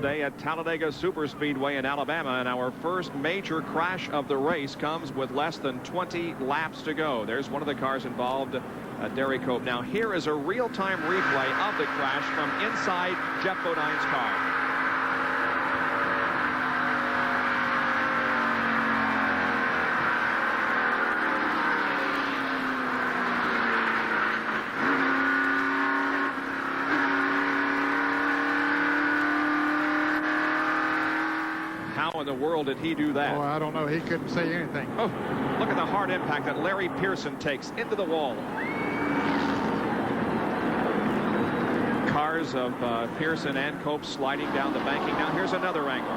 today at Talladega Superspeedway in Alabama, and our first major crash of the race comes with less than 20 laps to go. There's one of the cars involved, Derry Cope. Now here is a real-time replay of the crash from inside Jeff Bodine's car. How in the world did he do that? Oh, I don't know. He couldn't say anything. Oh, look at the hard impact that Larry Pearson takes into the wall. Cars of Pearson and Cope sliding down the banking. Now here's another angle.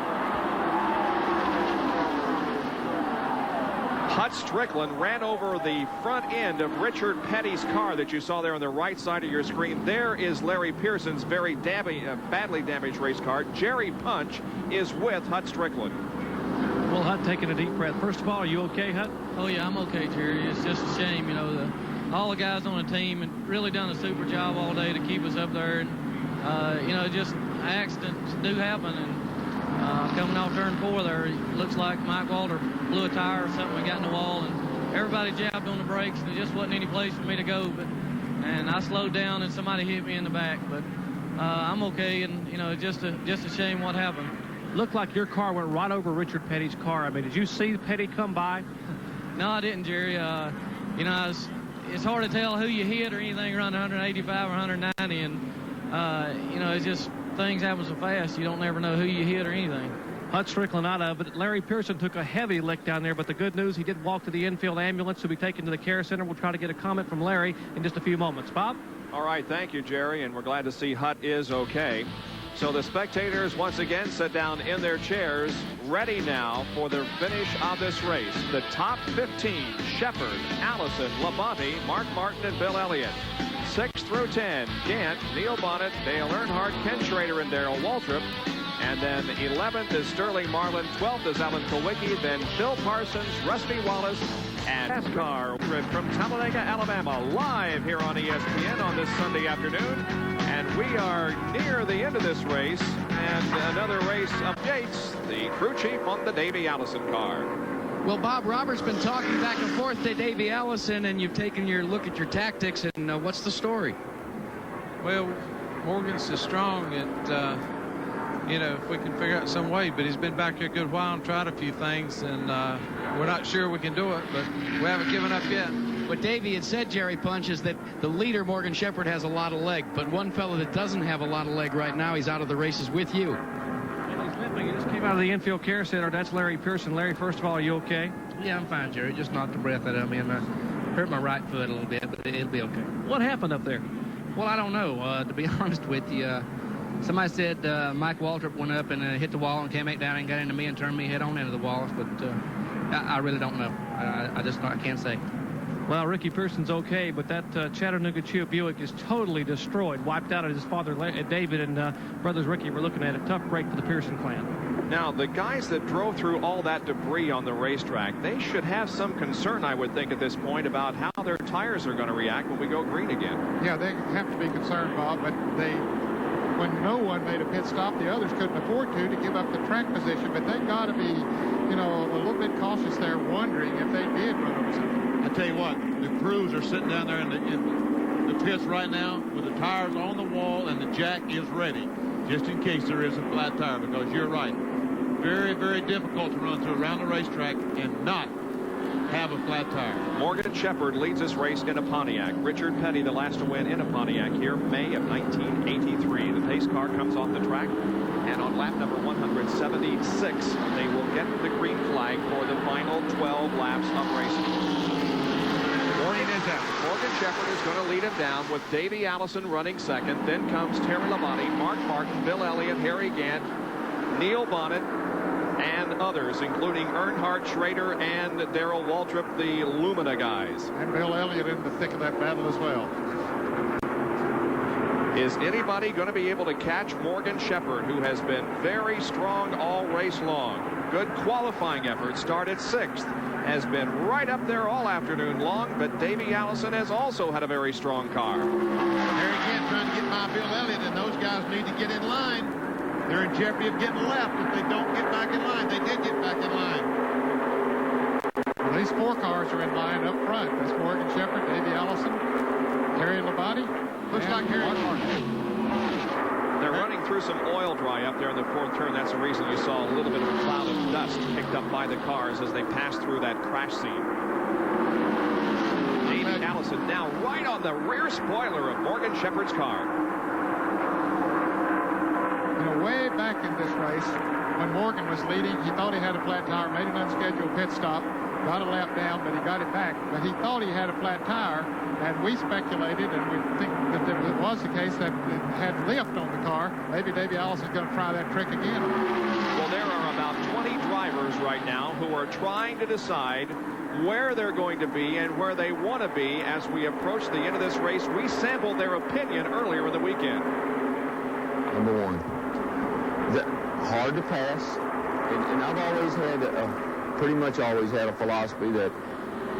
Hut Strickland ran over the front end of Richard Petty's car that you saw there on the right side of your screen. There is Larry Pearson's very badly damaged race car. Jerry Punch is with Hut Strickland. Well, Hut taking a deep breath. First of all, are you okay, Hut? Oh, yeah, I'm okay, Jerry. It's just a shame, you know, all the guys on the team and really done a super job all day to keep us up there. And, you know, just accidents do happen. And coming off turn 4 there, it looks like Mike Walter blew a tire or something. We got in the wall, and everybody jabbed on the brakes, and there just wasn't any place for me to go. And I slowed down, and somebody hit me in the back. But I'm okay, and, you know, just a shame what happened. Looked like your car went right over Richard Petty's car. I mean, did you see Petty come by? No, I didn't, Jerry. You know, it's hard to tell who you hit or anything around 185 or 190, and, you know, it's just things happen so fast, you don't never know who you hit or anything. Hut Strickland out of it. Larry Pearson took a heavy lick down there, but the good news, he did walk to the infield ambulance to be taken to the care center. We'll try to get a comment from Larry in just a few moments. Bob? All right, thank you, Jerry, and we're glad to see Hut is okay. So the spectators once again sit down in their chairs, ready now for the finish of this race. The top 15, Shepherd, Allison, Labonte, Mark Martin, and Bill Elliott. 6 through 10, Gant, Neil Bonnet, Dale Earnhardt, Ken Schrader, and Darrell Waltrip. And then 11th is Sterling Marlin, 12th is Alan Kulwicki, then Bill Parsons, Rusty Wallace, and NASCAR from Talladega, Alabama, live here on ESPN on this Sunday afternoon. And we are near the end of this race, and another race updates the crew chief on the Davey Allison car. Well, Bob, Robert's been talking back and forth to Davey Allison, and you've taken your look at your tactics, and what's the story? Well, Morgan's so strong, and you know, if we can figure out some way, but he's been back here a good while and tried a few things, and we're not sure we can do it, but we haven't given up yet. What Davey had said, Jerry Punch, is that the leader, Morgan Shepherd, has a lot of leg, but one fellow that doesn't have a lot of leg right now, he's out of the races with you. Yeah, he's limping. He just came out of the infield care center. That's Larry Pearson. Larry, first of all, are you okay? Yeah, I'm fine, Jerry. Just knocked the breath out of me, and I hurt my right foot a little bit, but it'll be okay. What happened up there? Well, I don't know. To be honest with you, somebody said Mike Waltrip went up and hit the wall and came back down and got into me and turned me head on into the walls, but I really don't know. I can't say. Well, Ricky Pearson's okay, but that Chattanooga Buick is totally destroyed, wiped out. As his father, David, and brothers Ricky were looking at it. Tough break for the Pearson clan. Now, the guys that drove through all that debris on the racetrack, they should have some concern, I would think, at this point about how their tires are going to react when we go green again. Yeah, they have to be concerned, Bob, but when no one made a pit stop, the others couldn't afford to give up the track position, but they got to be, you know, a little bit cautious there, wondering if they did run over something. I tell you what, the crews are sitting down there in the pits right now with the tires on the wall, and the jack is ready, just in case there is a flat tire, because you're right. Very, very difficult to run through around the racetrack and not have a flat tire. Morgan Shepherd leads this race in a Pontiac. Richard Petty, the last to win in a Pontiac here, May of 1983. The pace car comes off the track, and on lap number 176, they will get the green flag for the final 12 laps of racing. Morgan Shepherd is going to lead him down with Davey Allison running second. Then comes Terry Labonte, Mark Martin, Bill Elliott, Harry Gant, Neil Bonnet, and others, including Earnhardt, Schrader, and Darrell Waltrip, the Lumina guys. And Bill Elliott in the thick of that battle as well. Is anybody going to be able to catch Morgan Shepherd, who has been very strong all race long? Good qualifying effort. Started 6th. Has been right up there all afternoon long, but Davey Allison has also had a very strong car. Harry Gant trying to get by Bill Elliott, and those guys need to get in line. they're in jeopardy of getting left if they don't get back in line. They did get back in line. Well, these 4 cars are in line up front. That's Morgan Shepherd, Davey Allison, Terry Labonte. Looks like Harry Earnhardt. They're running through some oil dry up there in the 4th turn. That's the reason you saw a little bit of a cloud of dust picked up by the cars as they passed through that crash scene. Davey Allison now right on the rear spoiler of Morgan Shepherd's car. You know, way back in this race, when Morgan was leading, he thought he had a flat tire, made an unscheduled pit stop, got a lap down, but he got it back. But he thought he had a flat tire, and we speculated, and we think that if it was the case that it had lift on the car, maybe Davey Allison's going to try that trick again. Well, there are about 20 drivers right now who are trying to decide where they're going to be and where they want to be as we approach the end of this race. We sampled their opinion earlier in the weekend. Number 1, hard to pass, and I've always had pretty much always had a philosophy that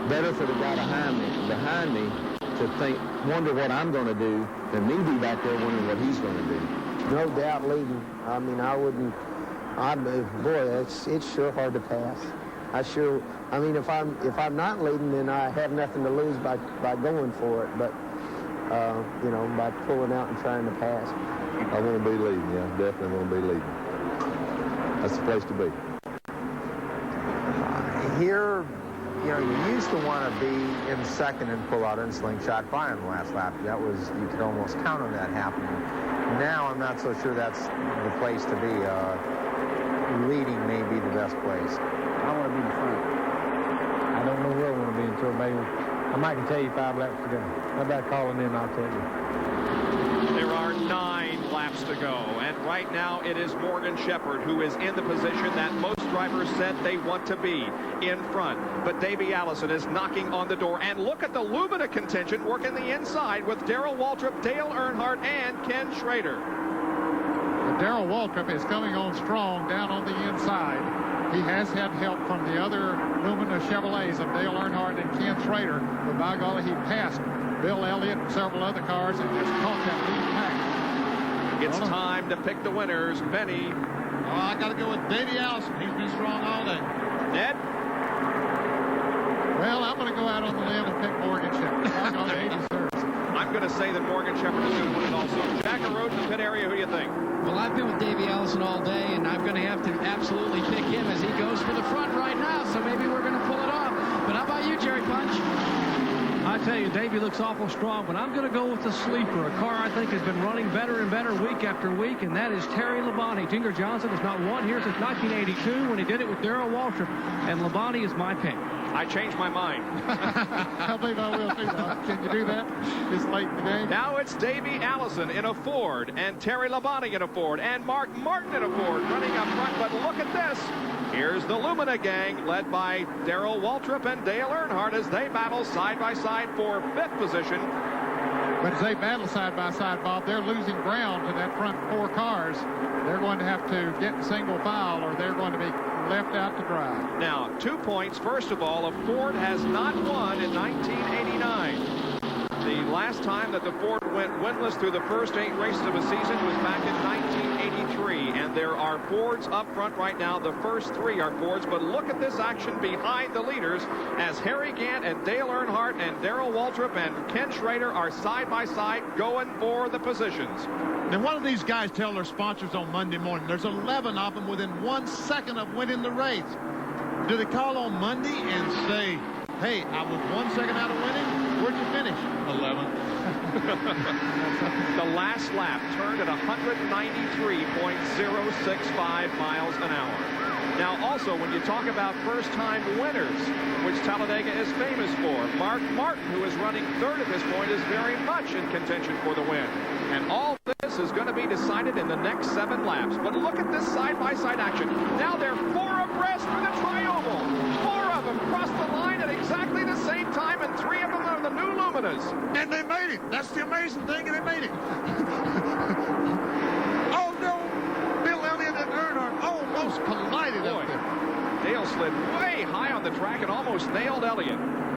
better for the guy behind me to wonder what I'm going to do than me be back there wondering what he's going to do. No doubt leading. I mean, boy, it's sure hard to pass. I mean, if I'm not leading, then I have nothing to lose by going for it. But you know, by pulling out and trying to pass. I want to be leading. Yeah, definitely want to be leading. That's the place to be. Here, you know, you used to want to be in second and pull out and slingshot by on the last lap. That was, you could almost count on that happening. Now I'm not so sure that's the place to be. Leading may be the best place. I want to be in front. I don't know where I want to be until maybe, I might can tell you 5 laps to go. How about calling in, I'll tell you. There are 9 laps to go, and right now it is Morgan Shepherd who is in the position that most drivers said they want to be, in front. But Davey Allison is knocking on the door, and look at the Lumina contention working the inside with Darrell Waltrip, Dale Earnhardt, and Ken Schrader. Darrell Waltrip is coming on strong down on the inside. He has had help from the other Lumina Chevrolets of Dale Earnhardt and Ken Schrader, but by golly, he passed Bill Elliott and several other cars and just caught that lead pack. It's time to pick the winners. Benny. Oh, I got to go with Davey Allison. He's been strong all day. Ned? Well, I'm going to go out on the limb and pick Morgan Shepherd. I'm going to say that Morgan Shepherd is going to win it also. Jack and Road in the pit area, who do you think? Well, I've been with Davey Allison all day, and I'm going to have to absolutely pick him as he goes for the front right now, so maybe we're going to pull it off. But how about you, Jerry Punch? I tell you, Davey looks awful strong, but I'm going to go with the sleeper, a car I think has been running better and better week after week, and that is Terry Labonte. Ginger Johnson has not won here since 1982 when he did it with Darrell Waltrip, and Labonte is my pick. I changed my mind. I believe I will too, Bob. Can you do that this late in the game? Now it's Davey Allison in a Ford, and Terry Labonte in a Ford, and Mark Martin in a Ford running up front. But look at this. Here's the Lumina gang, led by Darrell Waltrip and Dale Earnhardt as they battle side by side for 5th position. But as they battle side by side, Bob, they're losing ground to that front 4 cars. They're going to have to get in single file, or they're going to be left out to dry. Now, 2 points. First of all, a Ford has not won in 1989. The last time that the Ford went winless through the first 8 races of a season was back in 1983. And there are Fords up front right now. The first 3 are Fords. But look at this action behind the leaders as Harry Gant and Dale Earnhardt and Darrell Waltrip and Ken Schrader are side by side going for the positions. Now, what do these guys tell their sponsors on Monday morning? There's 11 of them within 1 second of winning the race. Do they call on Monday and say, hey, I was 1 second out of winning? Where'd you finish? 11th. The last lap turned at 193.065 miles an hour. Now, also, when you talk about first-time winners, which Talladega is famous for, Mark Martin, who is running 3rd at this point, is very much in contention for the win. And all this is going to be decided in the next 7 laps. But look at this side-by-side action. Now they're 4 abreast for the tri-oval. 4 of them cross the line at exactly the same time, and 3 of them are the new Luminas. And they made it. That's the amazing thing, and they made it. Oh, no. Bill Elliott and Earnhardt almost collided up there. Dale slid way high on the track and almost nailed Elliott.